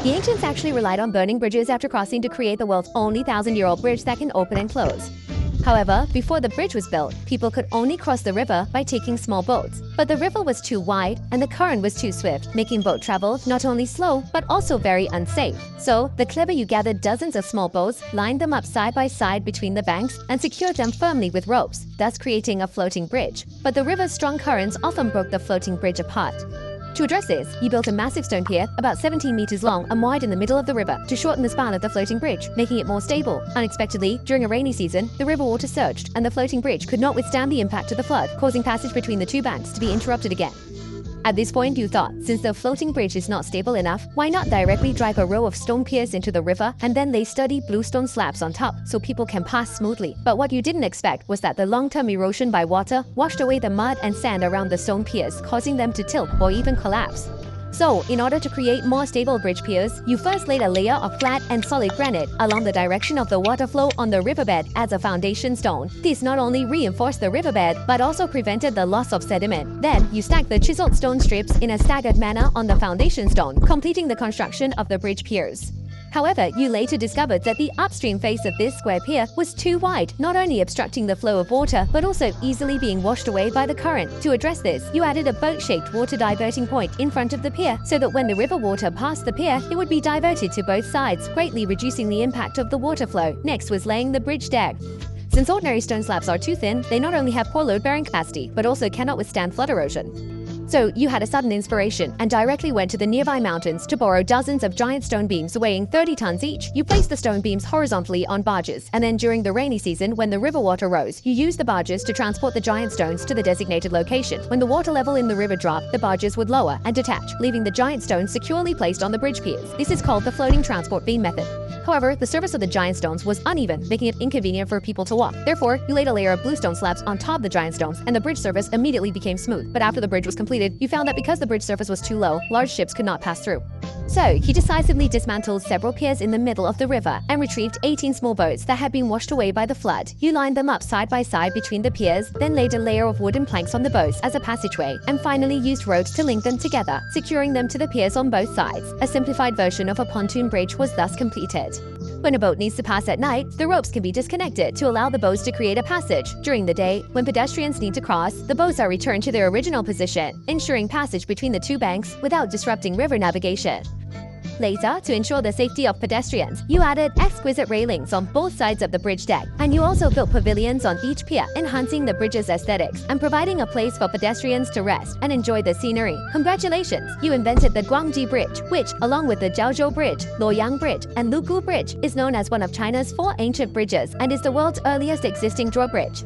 The ancients actually relied on burning bridges after crossing to create the world's only 1,000-year-old bridge that can open and close. However, before the bridge was built, people could only cross the river by taking small boats. But the river was too wide and the current was too swift, making boat travel not only slow but also very unsafe. So, the clever you gathered dozens of small boats, lined them up side by side between the banks, and secured them firmly with ropes, thus creating a floating bridge. But the river's strong currents often broke the floating bridge apart. To address this, he built a massive stone pier about 17 meters long and wide in the middle of the river to shorten the span of the floating bridge, making it more stable. Unexpectedly, during a rainy season, the river water surged and the floating bridge could not withstand the impact of the flood, causing passage between the two banks to be interrupted again. At this point, you thought, since the floating bridge is not stable enough, why not directly drive a row of stone piers into the river and then lay sturdy bluestone slabs on top so people can pass smoothly? But what you didn't expect was that the long-term erosion by water washed away the mud and sand around the stone piers, causing them to tilt or even collapse. So, in order to create more stable bridge piers, you first laid a layer of flat and solid granite along the direction of the water flow on the riverbed as a foundation stone. This not only reinforced the riverbed, but also prevented the loss of sediment. Then, you stacked the chiseled stone strips in a staggered manner on the foundation stone, completing the construction of the bridge piers. However, you later discovered that the upstream face of this square pier was too wide, not only obstructing the flow of water, but also easily being washed away by the current. To address this, you added a boat-shaped water diverting point in front of the pier, so that when the river water passed the pier, it would be diverted to both sides, greatly reducing the impact of the water flow. Next was laying the bridge deck. Since ordinary stone slabs are too thin, they not only have poor load-bearing capacity, but also cannot withstand flood erosion. So, you had a sudden inspiration and directly went to the nearby mountains to borrow dozens of giant stone beams weighing 30 tons each. You placed the stone beams horizontally on barges, and then during the rainy season, when the river water rose, you used the barges to transport the giant stones to the designated location. When the water level in the river dropped, the barges would lower and detach, leaving the giant stones securely placed on the bridge piers. This is called the floating transport beam method. However, the surface of the giant stones was uneven, making it inconvenient for people to walk. Therefore, you laid a layer of bluestone slabs on top of the giant stones, and the bridge surface immediately became smooth. But after the bridge was completed, you found that because the bridge surface was too low, large ships could not pass through. So, he decisively dismantled several piers in the middle of the river and retrieved 18 small boats that had been washed away by the flood. You lined them up side by side between the piers, then laid a layer of wooden planks on the boats as a passageway, and finally used ropes to link them together, securing them to the piers on both sides. A simplified version of a pontoon bridge was thus completed. When a boat needs to pass at night, the ropes can be disconnected to allow the boats to create a passage. During the day, when pedestrians need to cross, the boats are returned to their original position, ensuring passage between the two banks without disrupting river navigation. Later, to ensure the safety of pedestrians, you added exquisite railings on both sides of the bridge deck, and you also built pavilions on each pier, enhancing the bridge's aesthetics and providing a place for pedestrians to rest and enjoy the scenery. Congratulations! You invented the Guangji Bridge, which, along with the Jiaozhou Bridge, Luoyang Bridge, and Lugu Bridge, is known as one of China's 4 ancient bridges and is the world's earliest existing drawbridge.